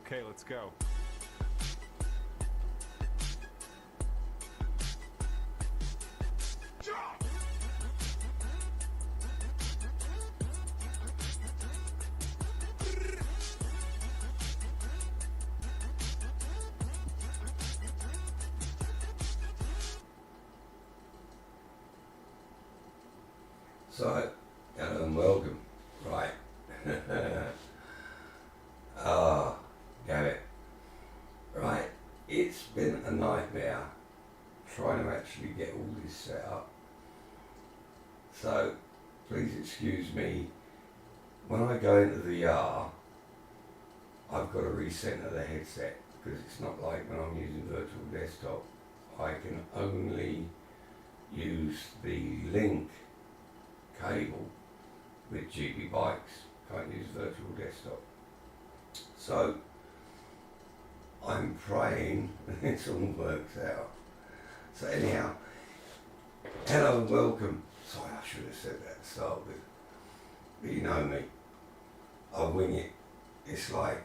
Okay, let's go. So, hello and welcome. Right. Damn it. Right. It's been a nightmare trying to actually get all this set up. So, please excuse me. When I go into VR, I've got to recenter the headset because it's not like when I'm using virtual desktop. I can only use the link cable with GPbikes, can't use virtual desktop. So I'm praying this all works out. So anyhow, hello and welcome. Sorry, I should have said that to start with. But you know me, I wing it. It's like,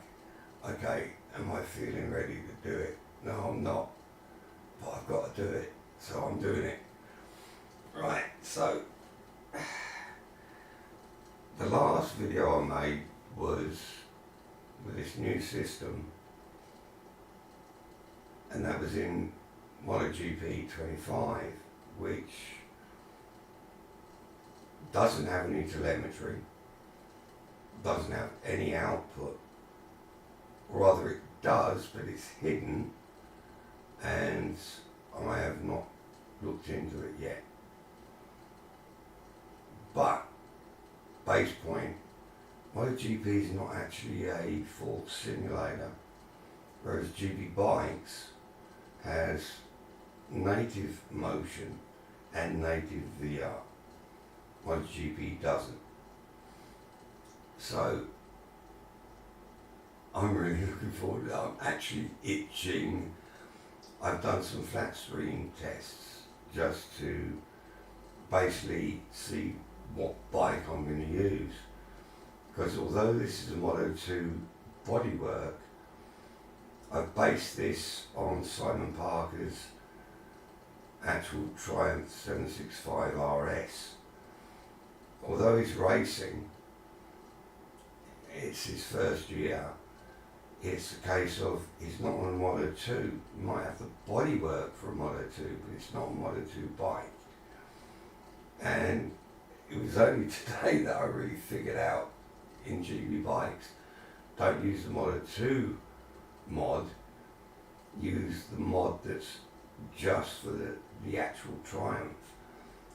okay, am I feeling ready to do it? No, I'm not, but I've got to do it, so I'm doing it. Right, so the last video I made was with this new system, and that was in Moto2 25, which doesn't have any telemetry, doesn't have any output, or rather it does, but it's hidden, and I have not looked into it yet. But base point, Moto2 is not actually a full simulator, whereas GPbikes has native motion and native VR. Moto2 doesn't. So I'm really looking forward to it. I'm actually itching. I've done some flat screen tests just to basically see what bike I'm going to use, because although this is a Moto2 bodywork, I've based this on Simon Parker's actual Triumph 765 RS. Although he's racing, it's his first year, it's a case of he's not on a Moto2. You might have the bodywork for a Moto2, but it's not a Moto2 bike. And it was only today that I really figured out in GPbikes, don't use the Moto2 mod, use the mod that's just for the actual Triumph,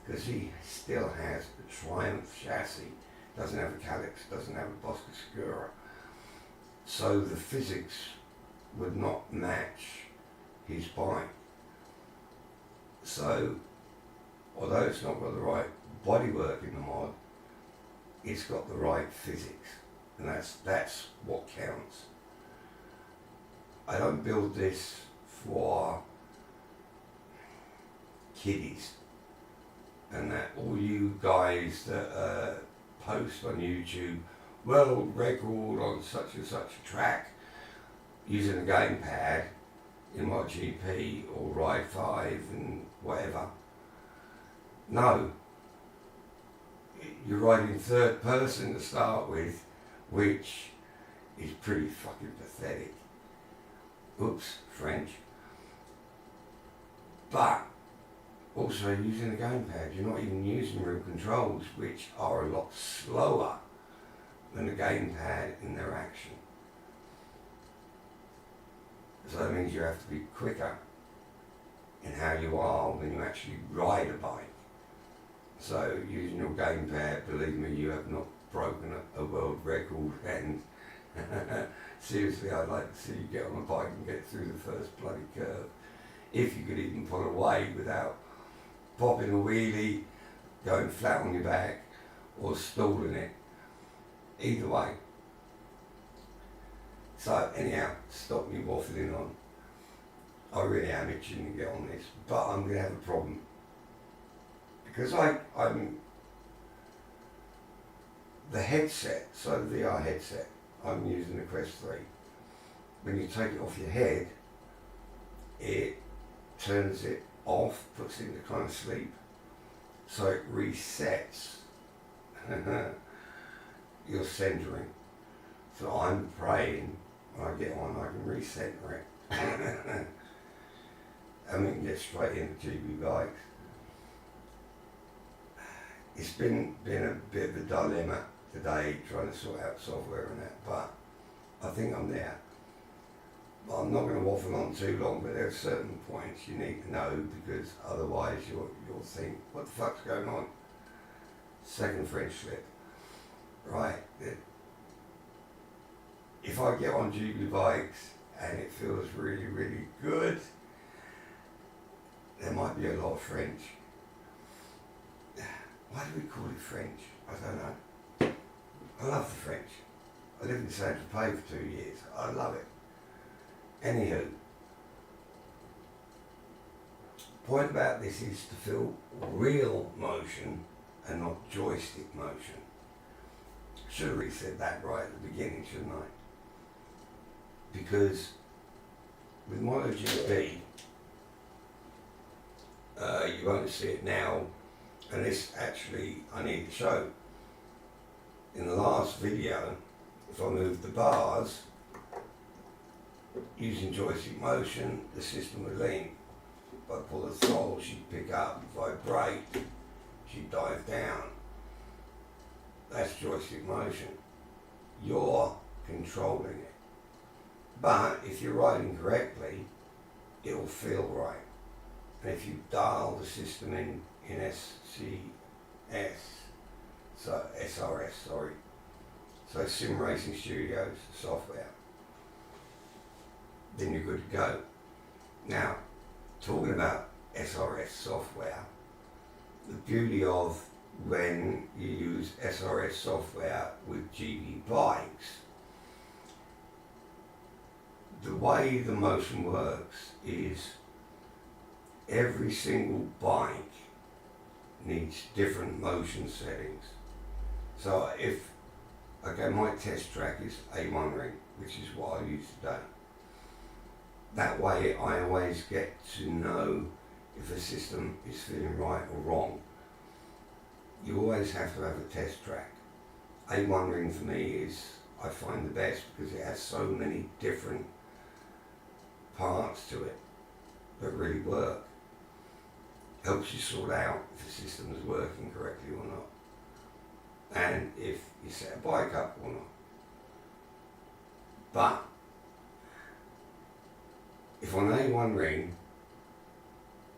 because he still has the Triumph chassis, doesn't have a calyx, doesn't have a Bosca Scura, so the physics would not match his bike. So although it's not got the right bodywork in the mod, it's got the right physics, and that's what counts. I don't build this for kiddies, and that all you guys that post on YouTube, world record on such and such a track using a gamepad in MotoGP or Ride 5 and whatever. No, you're riding third person to start with, which is pretty fucking pathetic. Oops, French. But also using a gamepad, you're not even using real controls, which are a lot slower than a gamepad in their action. So that means you have to be quicker in how you are when you actually ride a bike. So using your gamepad, believe me, you have not broken a world record, and seriously, I'd like to see you get on a bike and get through the first bloody curve. If you could even pull away without popping a wheelie, going flat on your back, or stalling it. Either way. So anyhow, stop me waffling on. I really am itching to get on this, but I'm going to have a problem. Because I'm the headset, so the VR headset, I'm using the Hs3. when you take it off your head, it turns it off, puts it into kind of sleep, so it resets your centering. So I'm praying when I get on I can recenter it. And we can get straight into GPbikes. It's been a bit of a dilemma today trying to sort out software and that, but I think I'm there. But I'm not going to waffle on too long, but there are certain points you need to know, because otherwise you'll think, what the fuck's going on? Second French slip. Right. If I get on GPbikes and it feels really, really good, there might be a lot of French. Why do we call it French? I don't know. I love the French. I lived in Saint-Tropez for 2 years. I love it. Anywho, point about this is to feel real motion and not joystick motion. Should have really said that right at the beginning, shouldn't I? Because with MotoGP, you won't see it now, and this actually I need to show. In the last video, if I move the bars using joystick motion, the system would lean. If I pull the throttle, she'd pick up. If I brake, she'd dive down. That's joystick motion. You're controlling it. But if you're riding correctly, it will feel right. And if you dial the system in SRS, so Sim Racing Studios software, then you're good to go. Now, talking about SRS software, the beauty of when you use SRS software with GPbikes, the way the motion works is every single bike needs different motion settings. So my test track is A1 ring, which is what I use today. That way I always get to know if a system is feeling right or wrong. You always have to have a test track. A1 ring for me is, I find the best because it has so many different parts to it that really work. Helps you sort out if the system is working correctly or not, and if you set a bike up or not. But if on A1 ring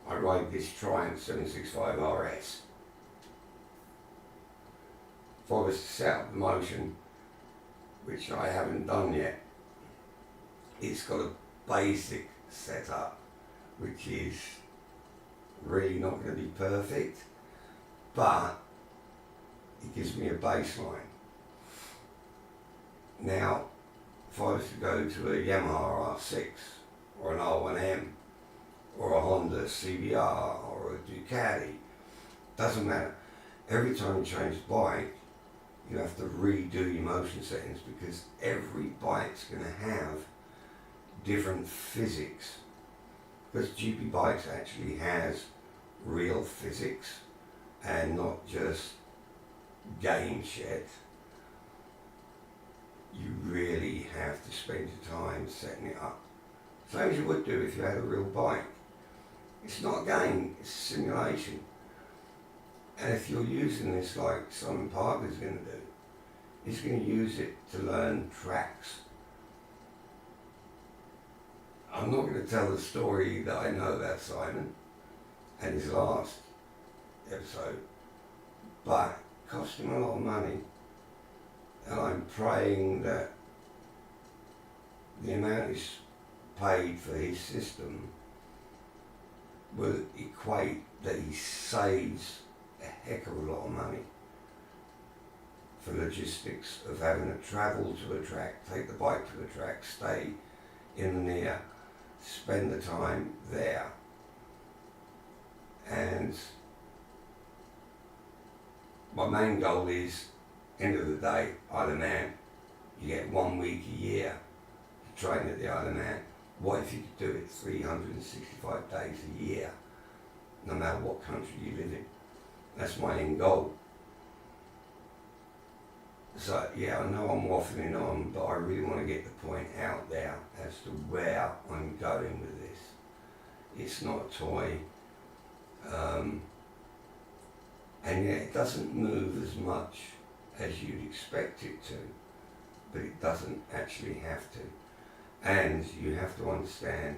I ride this Triumph 765 RS, if I was to set up the motion, which I haven't done yet, it's got a basic setup which is really not going to be perfect, but it gives me a baseline. Now, if I was to go to a Yamaha R6 or an R1M or a Honda CBR or a Ducati, doesn't matter. Every time you change the bike, you have to redo your motion settings, because every bike's going to have different physics. Because GPbikes actually has real physics and not just game shit. You really have to spend your time setting it up. Same as you would do if you had a real bike. It's not a game, it's a simulation. And if you're using this like Simon Parker's going to do, he's going to use it to learn tracks. I'm not going to tell the story that I know about Simon and his last episode, but it cost him a lot of money, and I'm praying that the amount he's paid for his system will equate that he saves a heck of a lot of money for logistics of having to travel to a track, take the bike to a track, stay in the near, spend the time there. And my main goal is, end of the day, Isle of Man, you get 1 week a year to train at the island out. What if you could do it 365 days a year, no matter what country you live in? That's my end goal. So yeah, I know I'm waffling on, but I really want to get the point out there as to where I'm going with this. It's not a toy, and yet it doesn't move as much as you'd expect it to, but it doesn't actually have to. And you have to understand,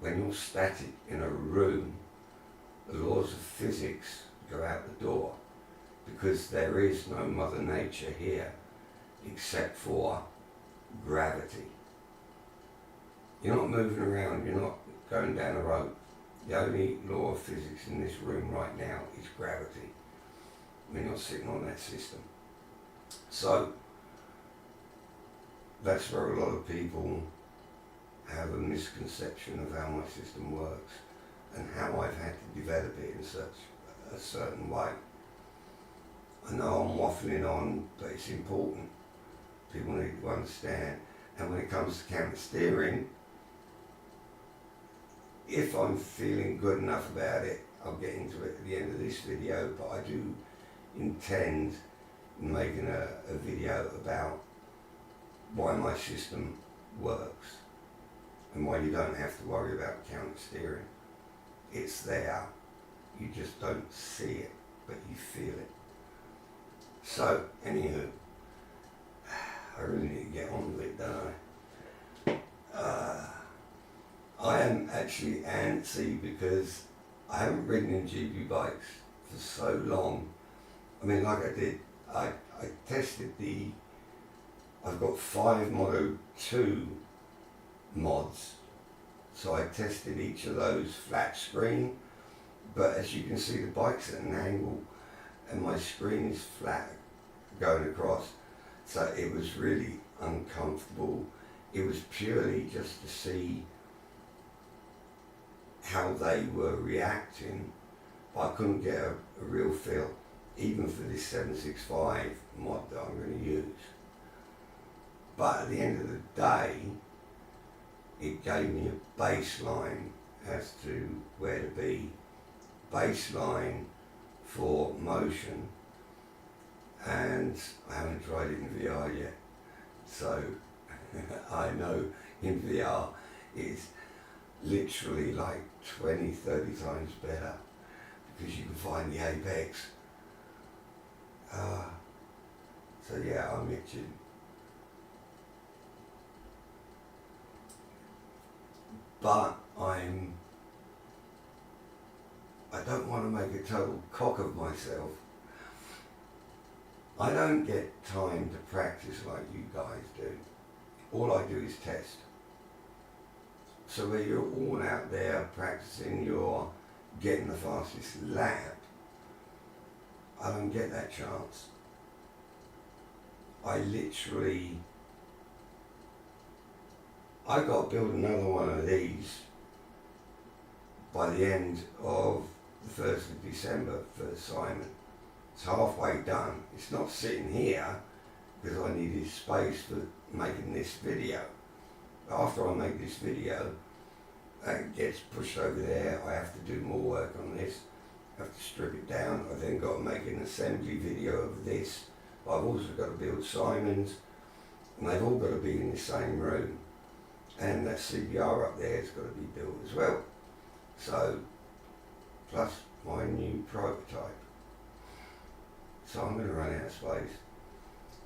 when you're static in a room, the laws of physics go out the door, because there is no Mother Nature here except for gravity. You're not moving around, you're not going down a road. The only law of physics in this room right now is gravity. We're not sitting on that system. So that's where a lot of people have a misconception of how my system works and how I've had to develop it in such a certain way. I know I'm waffling on, but it's important. People need to understand. And when it comes to counter steering, if I'm feeling good enough about it, I'll get into it at the end of this video, but I do intend making a video about why my system works and why you don't have to worry about counter steering. It's there, you just don't see it, but you feel it. So, anywho, I really need to get on with it, don't I? I am actually antsy because I haven't ridden in GPbikes for so long. I mean, like I tested I've got 5 Moto2 mods, so I tested each of those flat screen, but as you can see, the bike's at an angle and my screen is flat going across, so it was really uncomfortable. It was purely just to see how they were reacting, but I couldn't get a real feel, even for this 765 mod that I'm going to use. But at the end of the day, it gave me a baseline as to where to be, baseline for motion, and I haven't tried it in VR yet, so I know in VR it's literally like 20-30 times better, because you can find the apex. So yeah, I'm itching. But I don't want to make a total cock of myself. I don't get time to practice like you guys do. All I do is test. So where you're all out there practicing your getting the fastest lap, I don't get that chance. I got to build another one of these by the end of the 1st of December for Simon. It's halfway done. It's not sitting here because I needed space for making this video. After I make this video, it gets pushed over there. I have to do more work on this. I have to strip it down. I then got to make an assembly video of this. But I've also got to build Simon's, and they've all got to be in the same room. And that CBR up there has got to be built as well. So, plus my new prototype. So I'm going to run out of space.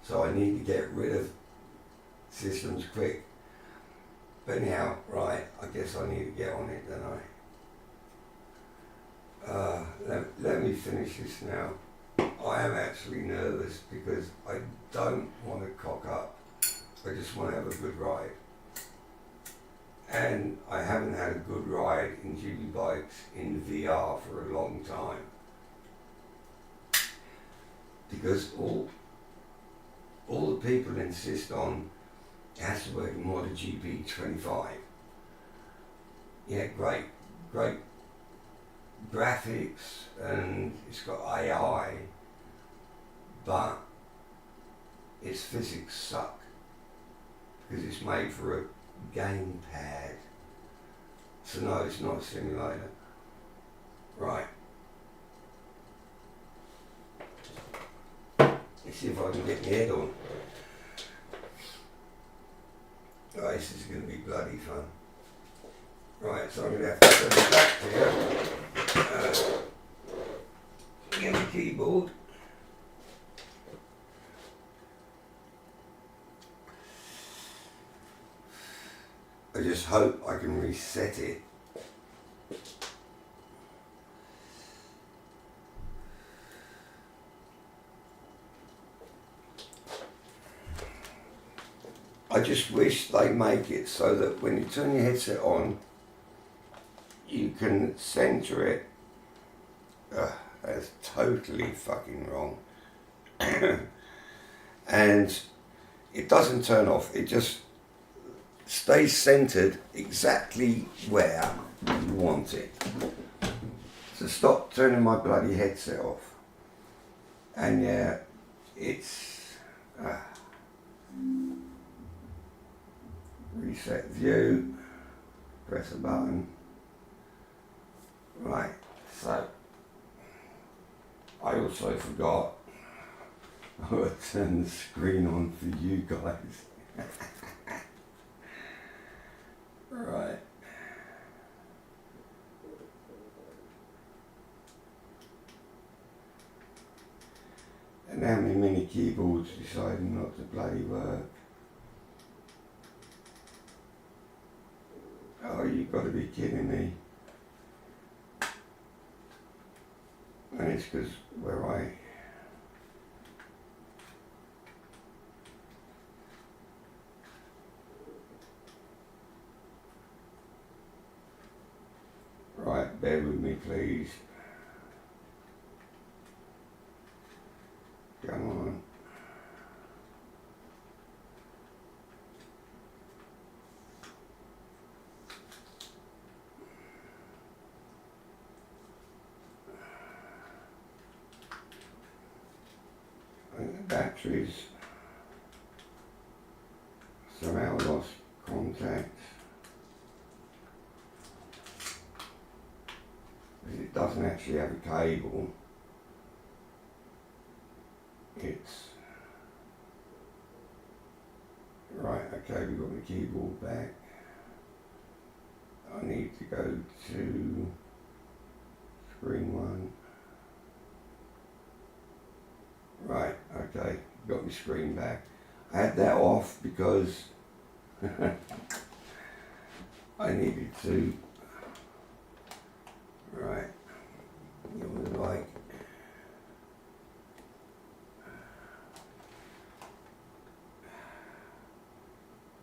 So I need to get rid of systems quick. But anyhow, right, I guess I need to get on it, don't I? Let me finish this now. I am actually nervous because I don't want to cock up. I just want to have a good ride. And I haven't had a good ride in GPbikes in VR for a long time. Because all the people insist on it has to work in Moto2 25. Yeah, great graphics, and it's got AI, but its physics suck because it's made for a game pad. So no, it's not a simulator. Right. Let's see if I can get my head on. Oh, this is going to be bloody fun. Right, so I'm going to have to turn it back here. Get my keyboard. I just hope I can reset it. I just wish they make it so that when you turn your headset on, you can center it. That's totally fucking wrong. And it doesn't turn off, it just stays centered exactly where you want it. So stop turning my bloody headset off. And yeah, it's reset view, press a button. Right, so I also forgot to turn the screen on for you guys. Right. And how many mini keyboards decided not to bloody work? Oh, you've got to be kidding me. And it's because where Right, bear with me please. Come on. Batteries somehow lost contact because it doesn't actually have a cable. It's right. Okay, we've got the keyboard back. I need to go to screen one. Right, okay, got my screen back. I had that off because I needed to, right, it was like,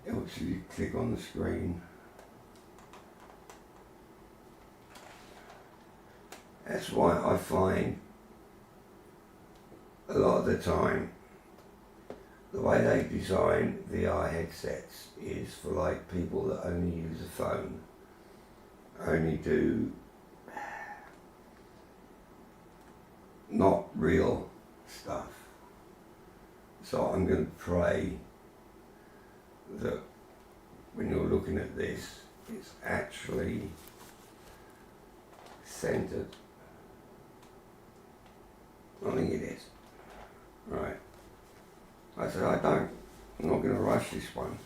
so you click on the screen. That's why I find a lot of the time the way they design VR headsets is for like people that only use a phone, only do not real stuff. So I'm going to pray that when you're looking at this, it's actually centered. I think it is. Right. I said I'm not going to rush this one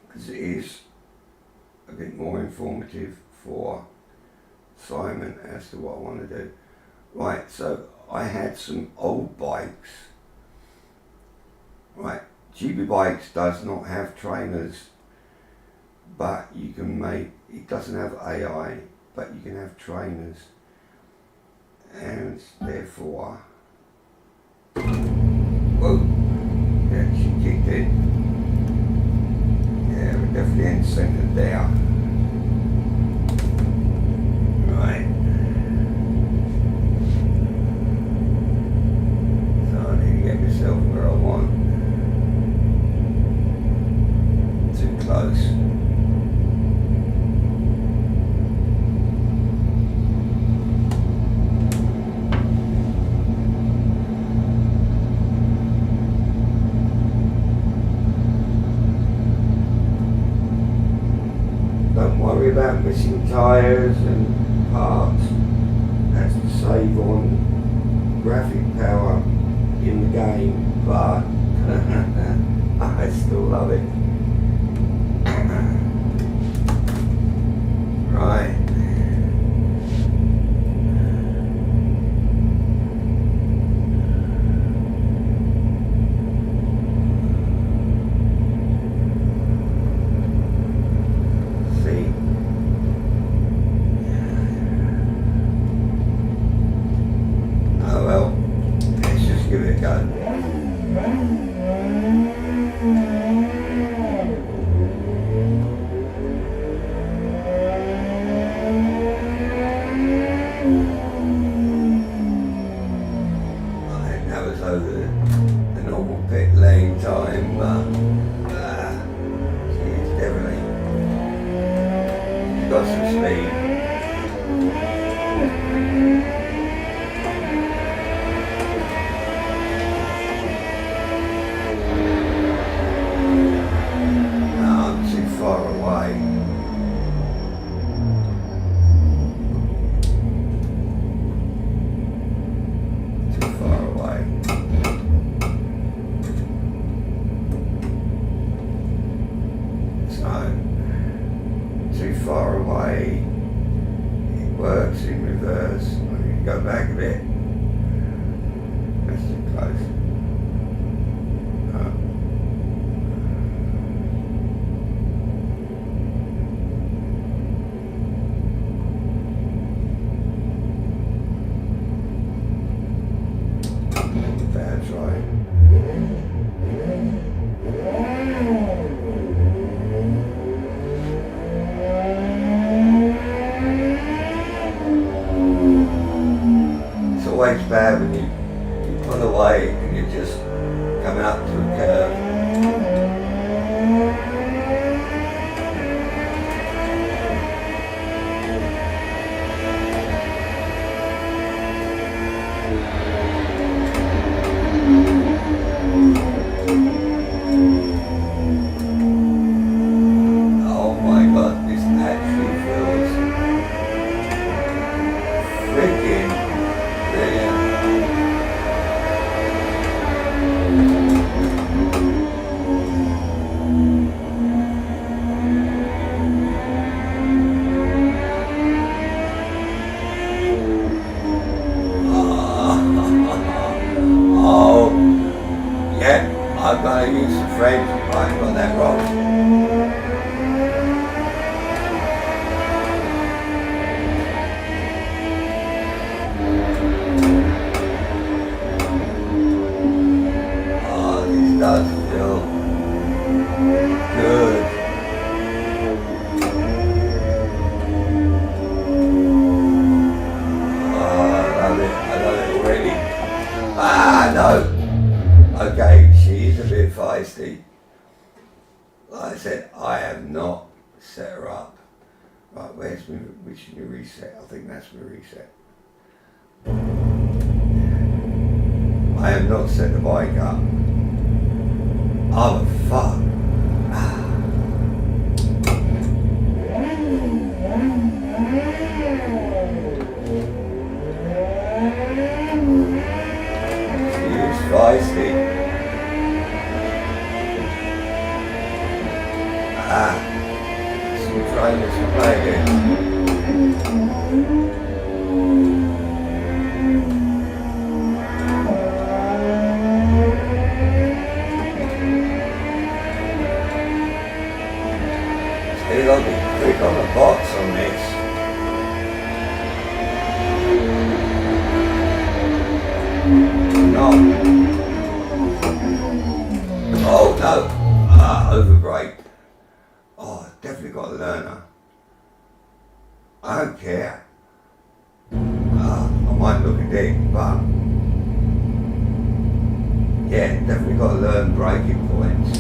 because it is a bit more informative for Simon as to what I want to do. Right, so I had some old bikes. Right, GPbikes does not have trainers, but you can make, it doesn't have AI, but you can have trainers. And therefore, whoa, yeah, she kicked in. Yeah, we're definitely in centered there. Right. So I need to get myself where I want. Too close. about missing tyres and parts. That's to save on graphic power in the game, but I still love it. Right. It's bad when you pull away and you're just coming up to a curve. Oh my god, this actually feels freaking brilliant. Oh, yeah, I've got to use some frames. I got that wrong. Does feel good. Oh, I love it already. Ah, no. Okay, she is a bit feisty. Like I said, I have not set her up. Right, which new reset? I think that's my reset. I have not set the bike up. Oh, fuck. She's feisty. She's trying to play again. I'll be quick on the box on this. No. Oh no. Overbrake. Oh, definitely got a learner. I don't care. I might look a dick, but yeah, definitely got to learn braking points.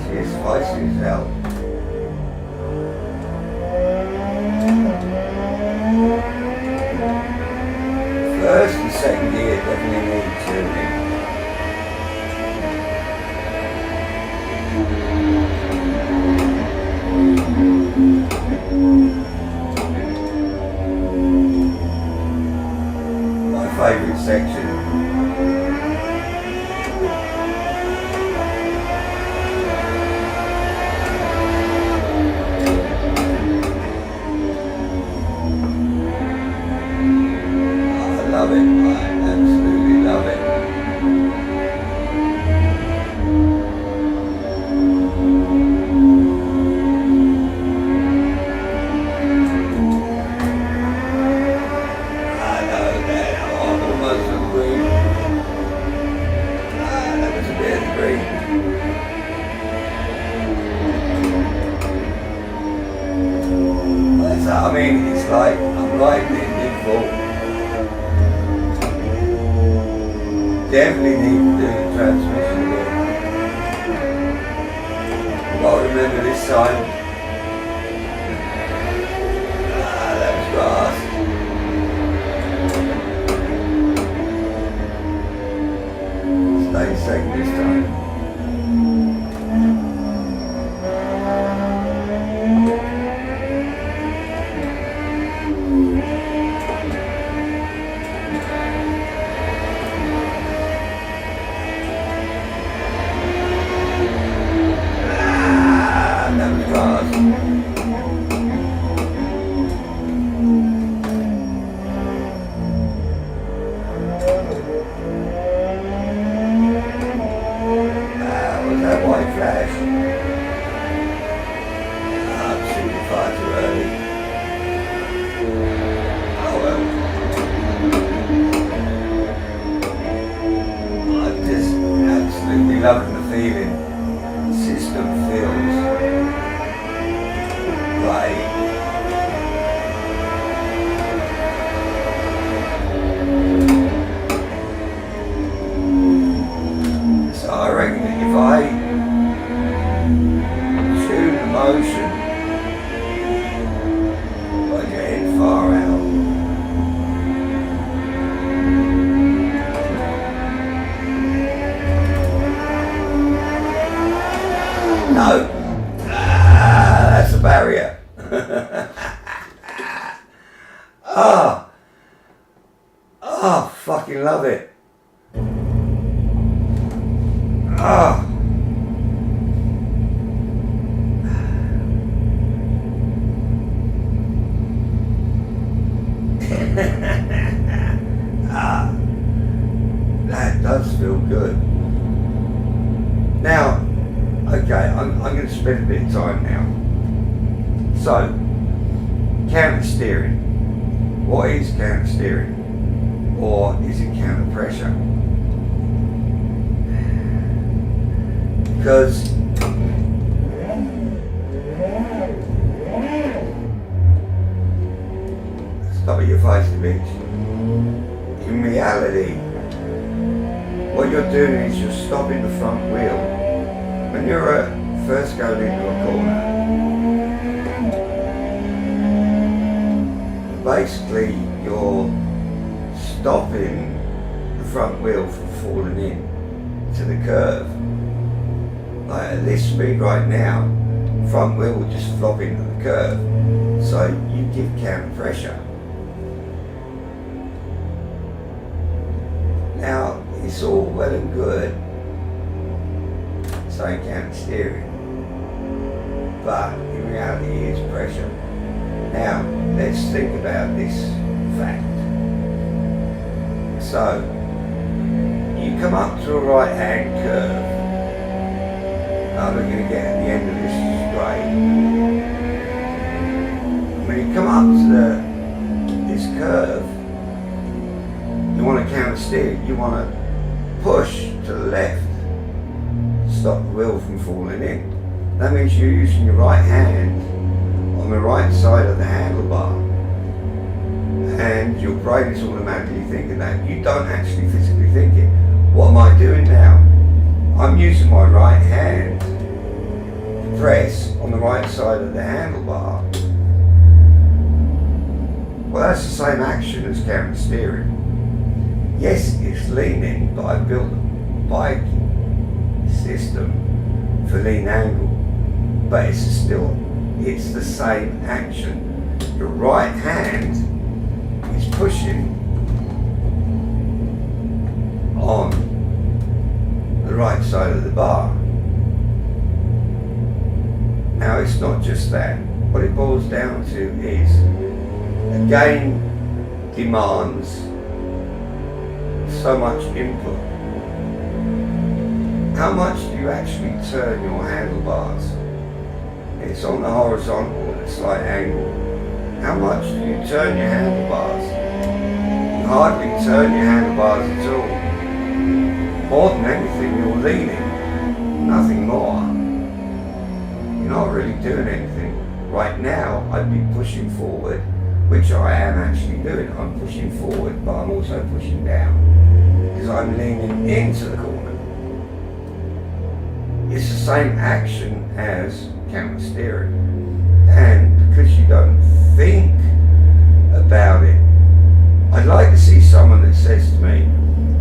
She's feisty as hell. First and second gear definitely need tuning. My favourite section. I love it, I absolutely love it. I know that, oh, almost agree. That was a bit of green. I mean, it's like I'm riding it in default. Definitely need to do the transmission bit. I'll remember this time. That was fast. Stay safe this time. Loving the feeling. The system feels right. So I reckon that if I tune the motion by getting far out, no, that's a barrier. Fucking love it. That does feel good. Now, okay, I'm going to spend a bit of time now. So, counter steering. What is counter steering? Or is it counter pressure? Because stop at your face, bitch. In reality, what you're doing is you're stopping the front wheel. When you're first going into a corner, basically you're stopping the front wheel from falling in to the curve. Like at this speed right now, front wheel will just flop into the curve. So you give counter pressure. Now it's all well and good saying counter steering, but in reality it is pressure. Now let's think about this fact. So you come up to a right hand curve. Now we're going to get at the end of this straight. When you come up to this curve, you want to counter steer. You want to push to the left, stop the wheel from falling in. That means you're using your right hand on the right side of the handlebar, and your brain is automatically thinking that. You don't actually physically think it. What am I doing now? I'm using my right hand to press on the right side of the handlebar. Well, that's the same action as counter steering. Yes, it's leaning, but I built a bike system for lean angle, but it's the same action. Your right hand is pushing on the right side of the bar. Now it's not just that. What it boils down to is, a game demands so much input. How much do you actually turn your handlebars? It's on the horizontal at a slight angle. How much do you turn your handlebars? You hardly turn your handlebars at all. More than anything, you're leaning, nothing more. You're not really doing anything. Right now, I'd be pushing forward, which I am actually doing. I'm pushing forward, but I'm also pushing down, because I'm leaning into the corner. It's the same action as counter steering. And because you don't think about it, I'd like to see someone that says to me,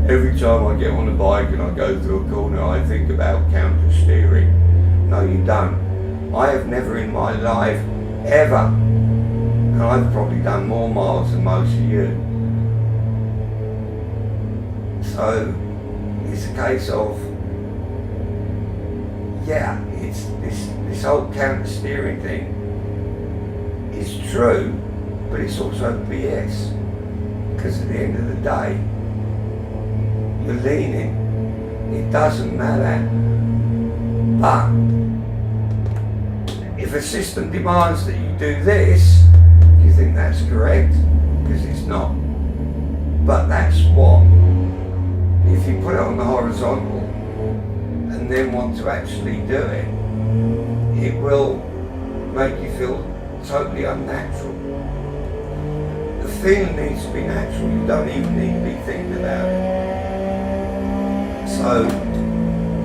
every time I get on a bike and I go through a corner, I think about counter steering. No, you don't. I have never in my life, ever, and I've probably done more miles than most of you. So, it's a case of, yeah, it's this whole counter steering thing is true, but it's also BS. Because at the end of the day, you're leaning, it doesn't matter. But if a system demands that you do this, do you think that's correct? Because it's not. But that's what, if you put it on the horizontal and then want to actually do it, it will make you feel totally unnatural. The feeling needs to be natural. You don't even need to be thinking about it. So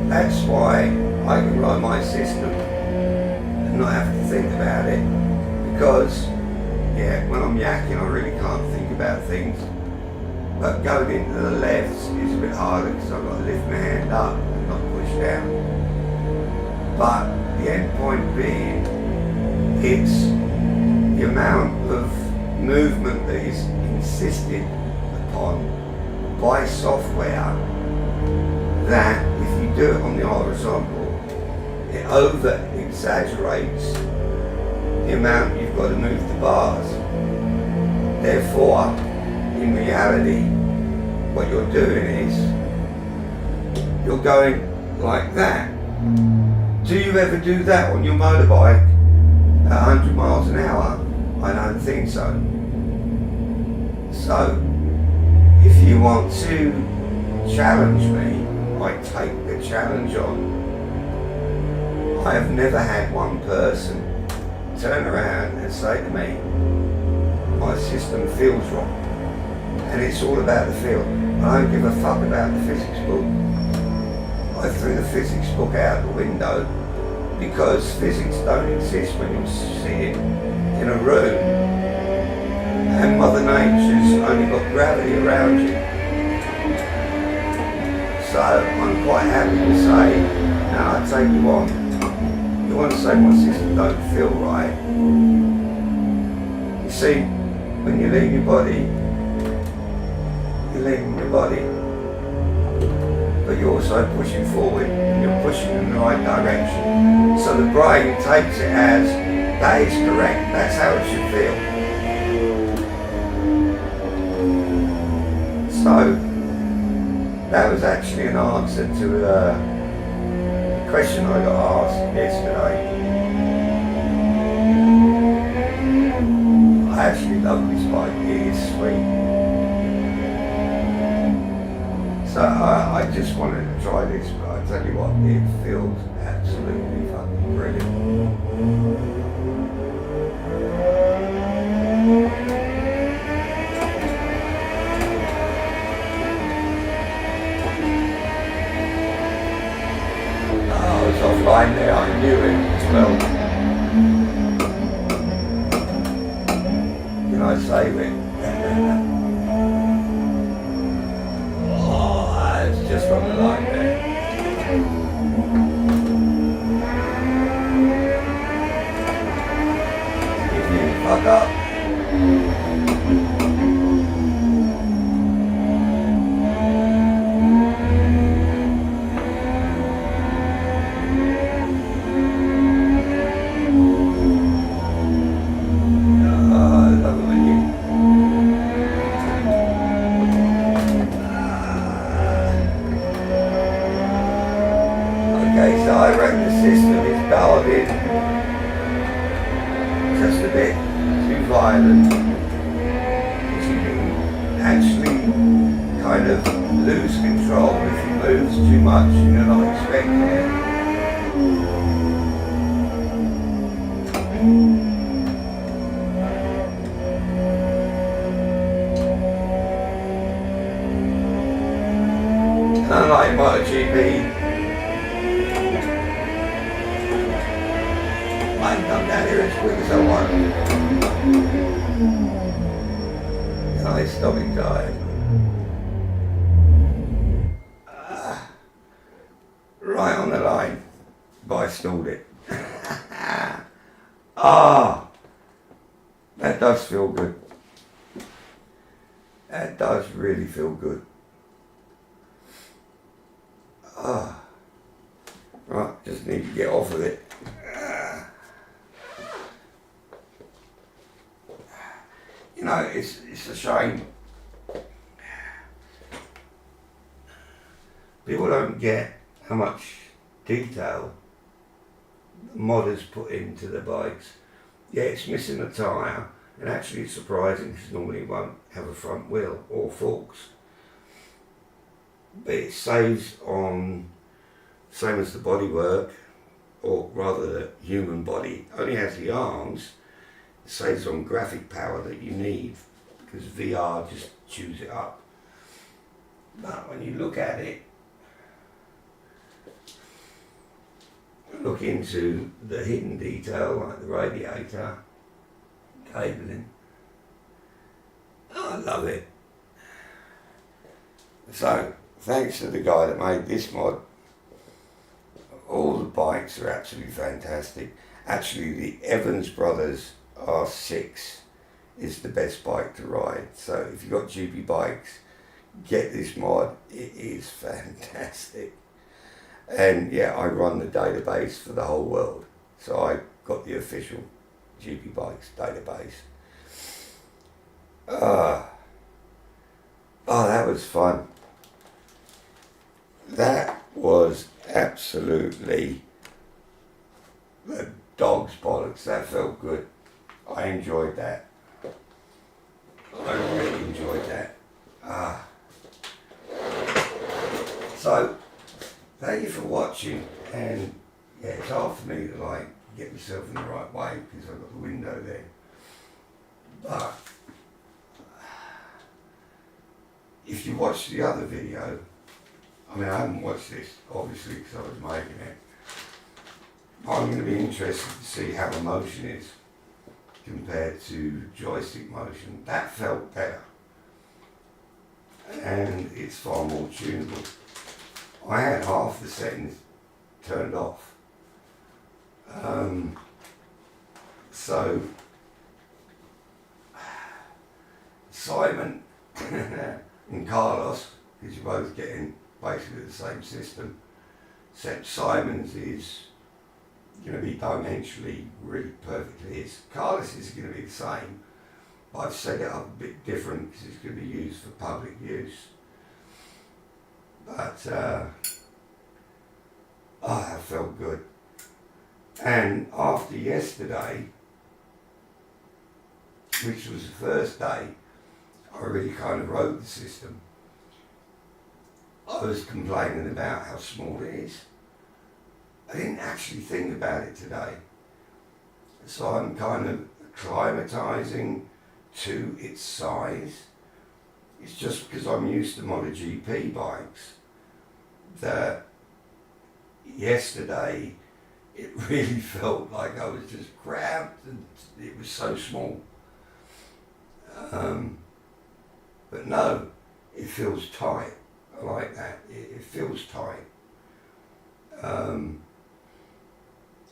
that's why I can run my system and not have to think about it, because yeah, when I'm yakking I really can't think about things, but going into the lefts is a bit harder because I've got to lift my hand up and not push down. But the end point being, it's the amount of movement that is insisted upon by software, that if you do it on the horizontal, it over exaggerates the amount you've got to move the bars. Therefore, in reality, what you're doing is, you're going like that. Do you ever do that on your motorbike at 100 miles an hour? I don't think so. So, if you want to challenge me, I take the challenge on. I have never had one person turn around and say to me, my system feels wrong. And it's all about the feel. I don't give a fuck about the physics book. I threw the physics book out the window, because physics don't exist when you're sitting in a room and Mother Nature's only got gravity around you. So I'm quite happy to say, now I take you on. You want to say my system don't feel right. You see, when you lean your body, you're leaning your body, but you're also pushing forward and you're pushing in the right direction. So the brain takes it as, that is correct, that's how it should feel. So, that was actually an answer to a question I got asked yesterday. I actually love this bike, it is sweet. So I just wanted to try this, but I tell you what, it feels absolutely fucking brilliant. Offline there, I knew it as well. Can I save it? Oh, it's just on the line there. motherfucker. Okay, so I reckon the system is dialed in just a bit too violent, because you can actually kind of lose control if it moves too much and you're not expecting it. Unlike Moto2, I can come down here as quick as I want. And I stop in time. Right on the line. But I stalled it. Ah, that does feel good. That does really feel good. Ah, right, just need to get off of it. You know, it's a shame. People don't get how much detail the modders put into the bikes. Yeah, it's missing a tyre, and actually it's surprising because normally it won't have a front wheel or forks. But it saves on, same as the bodywork, or rather the human body, only has the arms. It saves on graphic power that you need, because VR just chews it up. But when you look at it, look into the hidden detail like the radiator, cabling, I love it. So, thanks to the guy that made this mod, all the bikes are absolutely fantastic. Actually, the Evans Brothers R6 is the best bike to ride. So if you've got GPbikes, get this mod. It is fantastic. And yeah, I run the database for the whole world. So I got the official GPbikes database. Oh, that was fun. That was absolutely the dog's bollocks. That felt good. I enjoyed that. I really enjoyed that. So, thank you for watching, and yeah, it's hard for me to like get myself in the right way because I've got the window there. But if you watch the other video, I mean I haven't watched this obviously because I was making it. I'm going to be interested to see how the motion is compared to joystick motion. That felt better, and it's far more tunable. I had half the settings turned off, so Simon and Carlos, because you're both getting basically the same system, except Simon's is going to be dimensionally really perfectly. Carlos is going to be the same, but I've set it up a bit different because it's going to be used for public use. But that felt good. And after yesterday, which was the first day, I really kind of wrote the system. I was complaining about how small it is. I didn't actually think about it today. So I'm kind of acclimatizing to its size. It's just because I'm used to MotoGP bikes that yesterday it really felt like I was just cramped and it was so small. But no, it feels tight. I like that. It feels tight.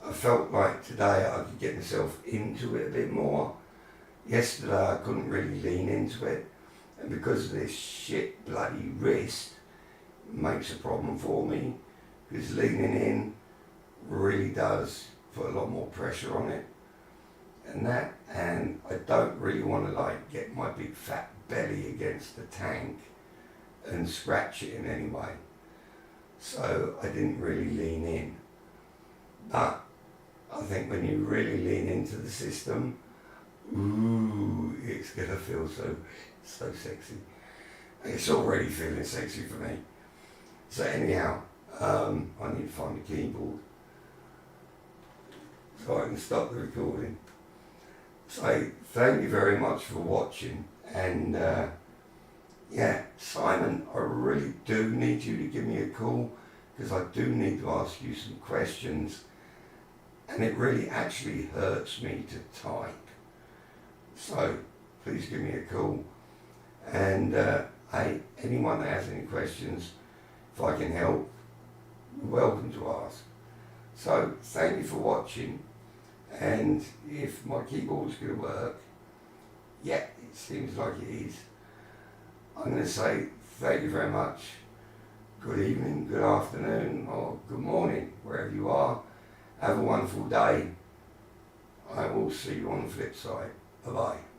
I felt like today I could get myself into it a bit more, yesterday I couldn't really lean into it, and because of this shit bloody wrist, it makes a problem for me, because leaning in really does put a lot more pressure on it, and I don't really want to like get my big fat belly against the tank and scratch it in any way. So I didn't really lean in. But I think when you really lean into the system, ooh, it's gonna feel so sexy. It's already feeling sexy for me. So anyhow, I need to find the keyboard so I can stop the recording. So thank you very much for watching, and yeah, Simon, I really do need you to give me a call, because I do need to ask you some questions, and it really actually hurts me to type. So please give me a call, and hey, anyone that has any questions, if I can help, you're welcome to ask. So thank you for watching, and if my keyboard's going to work, yeah, it seems like it is, I'm going to say thank you very much. Good evening, good afternoon, or good morning, wherever you are. Have a wonderful day. I will see you on the flip side. Bye-bye.